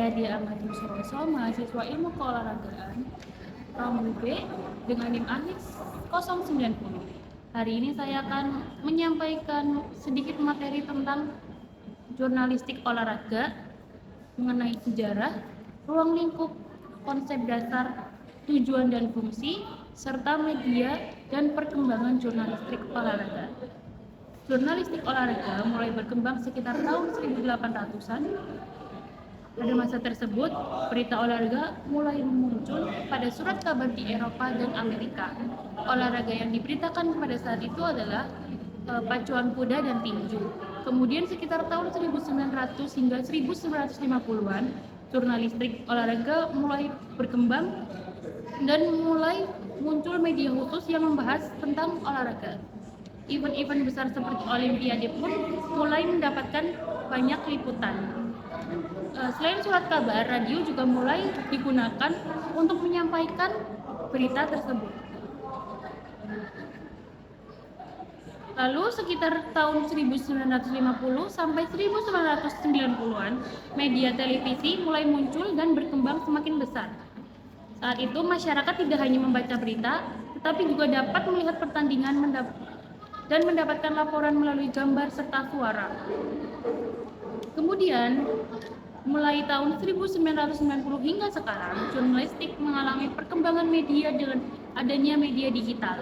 Saya Dia Ahmad Nusroso, mahasiswa ilmu keolahragaan Pramu B dengan NIM Anix 090. Hari ini saya akan menyampaikan sedikit materi tentang jurnalistik olahraga mengenai sejarah, ruang lingkup, konsep dasar, tujuan dan fungsi, serta media dan perkembangan jurnalistik olahraga. Jurnalistik olahraga mulai berkembang sekitar tahun 1800-an. Pada masa tersebut, berita olahraga mulai muncul pada surat kabar di Eropa dan Amerika. Olahraga yang diberitakan pada saat itu adalah pacuan kuda dan tinju. Kemudian sekitar tahun 1900 hingga 1950-an, jurnalistik olahraga mulai berkembang dan mulai muncul media khusus yang membahas tentang olahraga. Event-event besar seperti Olimpiade pun mulai mendapatkan banyak liputan. Selain surat kabar, radio juga mulai digunakan untuk menyampaikan berita tersebut. Lalu sekitar tahun 1950 sampai 1990-an, media televisi mulai muncul dan berkembang semakin besar. Saat itu masyarakat tidak hanya membaca berita, tetapi juga dapat melihat pertandingan dan mendapatkan laporan melalui gambar serta suara. Kemudian, mulai tahun 1990 hingga sekarang, jurnalistik mengalami perkembangan media dengan adanya media digital,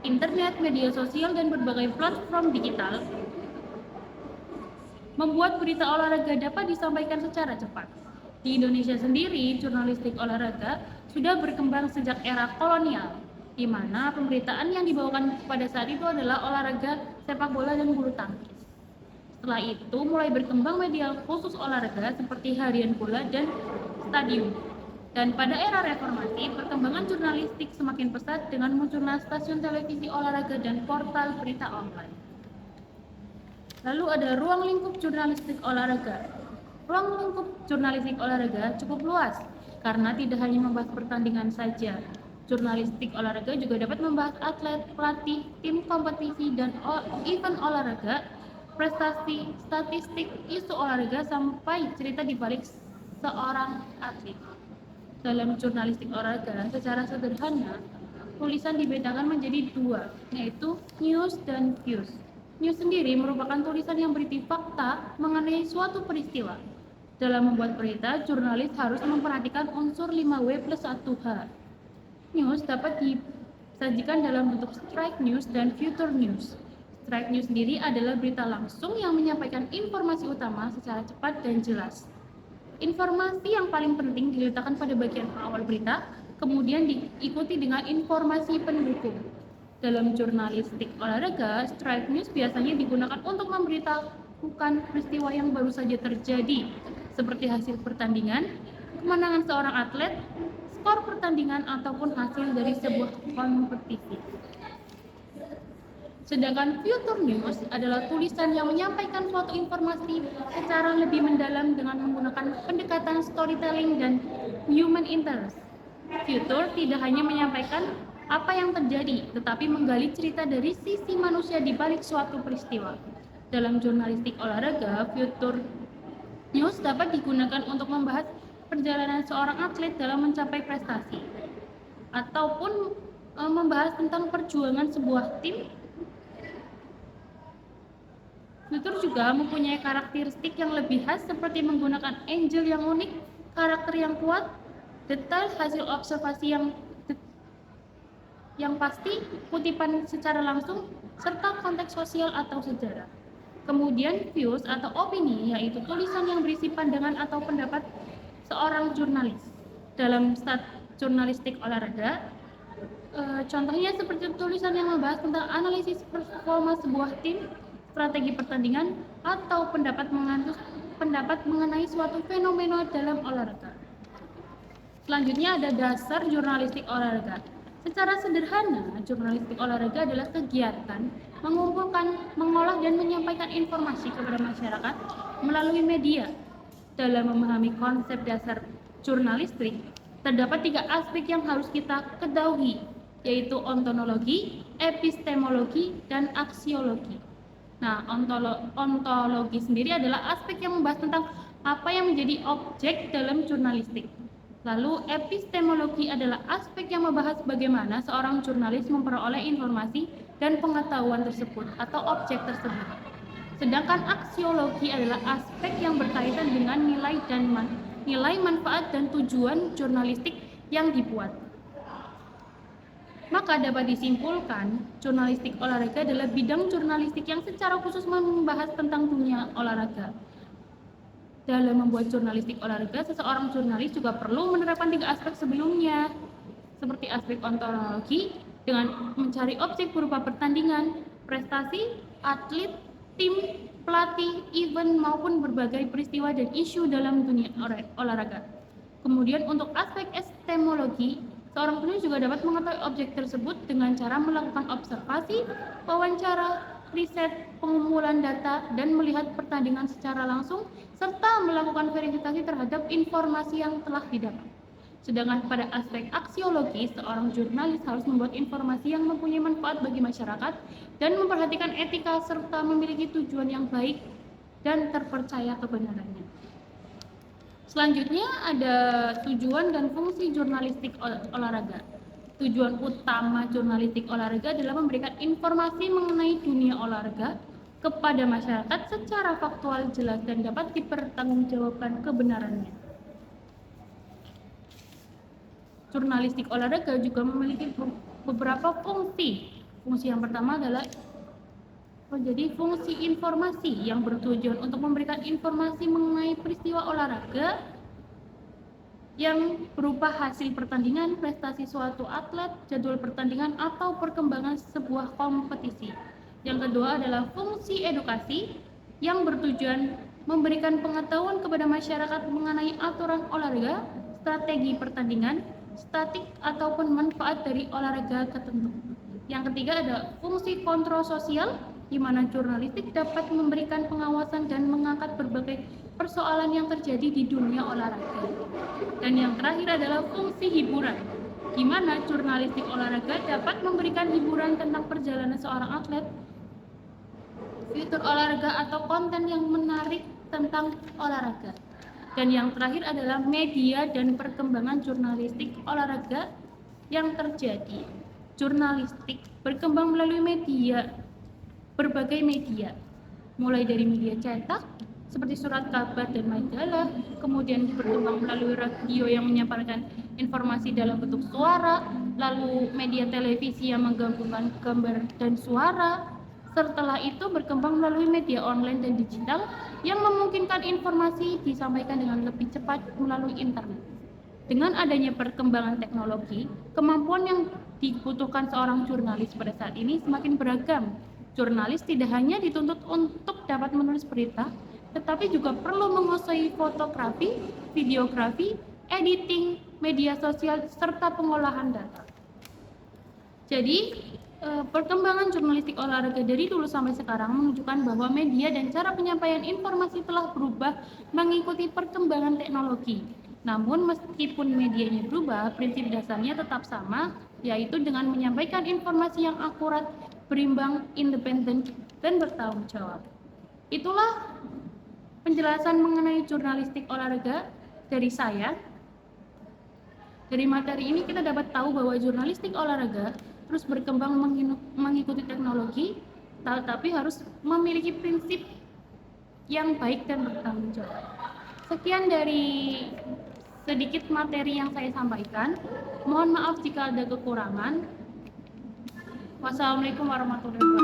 internet, media sosial, dan berbagai platform digital membuat berita olahraga dapat disampaikan secara cepat. Di Indonesia sendiri, jurnalistik olahraga sudah berkembang sejak era kolonial, di mana pemberitaan yang dibawakan pada saat itu adalah olahraga sepak bola dan bulu tangkis. Setelah itu mulai berkembang media khusus olahraga seperti harian bola dan stadium. Dan pada era reformasi, perkembangan jurnalistik semakin pesat dengan munculnya stasiun televisi olahraga dan portal berita online. Lalu ada ruang lingkup jurnalistik olahraga. Ruang lingkup jurnalistik olahraga cukup luas karena tidak hanya membahas pertandingan saja. Jurnalistik olahraga juga dapat membahas atlet, pelatih, tim kompetisi, dan event olahraga, prestasi, statistik, isu olahraga, sampai cerita di balik seorang atlet. Dalam jurnalistik olahraga, secara sederhana, tulisan dibedakan menjadi dua, yaitu news dan views. News sendiri merupakan tulisan yang berisi fakta mengenai suatu peristiwa. Dalam membuat berita, jurnalis harus memperhatikan unsur 5W plus 1H. News dapat disajikan dalam bentuk straight news dan future news. Straight news sendiri adalah berita langsung yang menyampaikan informasi utama secara cepat dan jelas. Informasi yang paling penting diletakkan pada bagian awal berita, kemudian diikuti dengan informasi pendukung. Dalam jurnalistik olahraga, straight news biasanya digunakan untuk memberitahukan peristiwa yang baru saja terjadi, seperti hasil pertandingan, kemenangan seorang atlet, skor pertandingan, ataupun hasil dari sebuah kompetisi. Sedangkan future news adalah tulisan yang menyampaikan suatu informasi secara lebih mendalam dengan menggunakan pendekatan storytelling dan human interest. Future tidak hanya menyampaikan apa yang terjadi, tetapi menggali cerita dari sisi manusia di balik suatu peristiwa. Dalam jurnalistik olahraga, future news dapat digunakan untuk membahas perjalanan seorang atlet dalam mencapai prestasi, ataupun membahas tentang perjuangan sebuah tim. Future juga mempunyai karakteristik yang lebih khas seperti menggunakan angle yang unik, karakter yang kuat, detail hasil observasi yang pasti, kutipan secara langsung, serta konteks sosial atau sejarah. Kemudian views atau opini, yaitu tulisan yang berisi pandangan atau pendapat seorang jurnalis. Dalam jurnalistik olahraga, contohnya seperti tulisan yang membahas tentang analisis performa sebuah tim, strategi pertandingan, atau pendapat mengenai suatu fenomena dalam olahraga. Selanjutnya ada dasar jurnalistik olahraga. Secara sederhana, jurnalistik olahraga adalah kegiatan mengumpulkan, mengolah, dan menyampaikan informasi kepada masyarakat melalui media. Dalam memahami konsep dasar jurnalistik, terdapat 3 aspek yang harus kita ketahui, yaitu ontologi, epistemologi, dan aksiologi. Nah, ontologi sendiri adalah aspek yang membahas tentang Apa yang menjadi objek dalam jurnalistik? Lalu epistemologi adalah aspek yang membahas bagaimana seorang jurnalis memperoleh informasi dan pengetahuan tersebut atau objek tersebut. Sedangkan aksiologi adalah aspek yang berkaitan dengan nilai manfaat dan tujuan jurnalistik yang dibuat. Maka dapat disimpulkan, jurnalistik olahraga adalah bidang jurnalistik yang secara khusus membahas tentang dunia olahraga. Dalam membuat jurnalistik olahraga, seseorang jurnalis juga perlu menerapkan 3 aspek sebelumnya, seperti aspek ontologi dengan mencari objek berupa pertandingan, prestasi, atlet, tim, pelatih, event, maupun berbagai peristiwa dan isu dalam dunia olahraga. Kemudian untuk aspek epistemologi, seorang penulis juga dapat mengetahui objek tersebut dengan cara melakukan observasi, wawancara, riset, pengumpulan data, dan melihat pertandingan secara langsung, serta melakukan verifikasi terhadap informasi yang telah didapat. Sedangkan pada aspek aksiologi, seorang jurnalis harus membuat informasi yang mempunyai manfaat bagi masyarakat dan memperhatikan etika serta memiliki tujuan yang baik dan terpercaya kebenarannya. Selanjutnya ada tujuan dan fungsi jurnalistik olahraga. Tujuan utama jurnalistik olahraga adalah memberikan informasi mengenai dunia olahraga kepada masyarakat secara faktual, jelas, dan dapat dipertanggungjawabkan kebenarannya. Jurnalistik olahraga juga memiliki beberapa fungsi. Fungsi yang pertama adalah menjadi fungsi informasi yang bertujuan untuk memberikan informasi mengenai peristiwa olahraga yang berupa hasil pertandingan, prestasi suatu atlet, jadwal pertandingan, atau perkembangan sebuah kompetisi. Yang kedua adalah fungsi edukasi yang bertujuan memberikan pengetahuan kepada masyarakat mengenai aturan olahraga, strategi pertandingan, statik, ataupun manfaat dari olahraga tertentu. Yang ketiga ada fungsi kontrol sosial, di mana jurnalistik dapat memberikan pengawasan dan mengangkat berbagai persoalan yang terjadi di dunia olahraga. Dan yang terakhir adalah fungsi hiburan, di mana jurnalistik olahraga dapat memberikan hiburan tentang perjalanan seorang atlet, fitur olahraga, atau konten yang menarik tentang olahraga. Dan yang terakhir adalah media dan perkembangan jurnalistik olahraga yang terjadi. Jurnalistik berkembang melalui berbagai media, mulai dari media cetak seperti surat kabar dan majalah, kemudian berkembang melalui radio yang menyampaikan informasi dalam bentuk suara, lalu media televisi yang menggabungkan gambar dan suara. Setelah itu berkembang melalui media online dan digital yang memungkinkan informasi disampaikan dengan lebih cepat melalui internet. Dengan adanya perkembangan teknologi, kemampuan yang dibutuhkan seorang jurnalis pada saat ini semakin beragam. Jurnalis tidak hanya dituntut untuk dapat menulis berita, tetapi juga perlu menguasai fotografi, videografi, editing, media sosial, serta pengolahan data. Jadi, perkembangan jurnalistik olahraga dari dulu sampai sekarang menunjukkan bahwa media dan cara penyampaian informasi telah berubah mengikuti perkembangan teknologi. Namun meskipun medianya berubah, prinsip dasarnya tetap sama, yaitu dengan menyampaikan informasi yang akurat, berimbang, independen, dan bertanggung jawab. Itulah penjelasan mengenai jurnalistik olahraga dari saya. Dari materi ini kita dapat tahu bahwa jurnalistik olahraga terus berkembang mengikuti teknologi, tetapi harus memiliki prinsip yang baik dan bertanggung jawab. Sekian dari sedikit materi yang saya sampaikan. Mohon maaf jika ada kekurangan. Wassalamualaikum warahmatullahi wabarakatuh.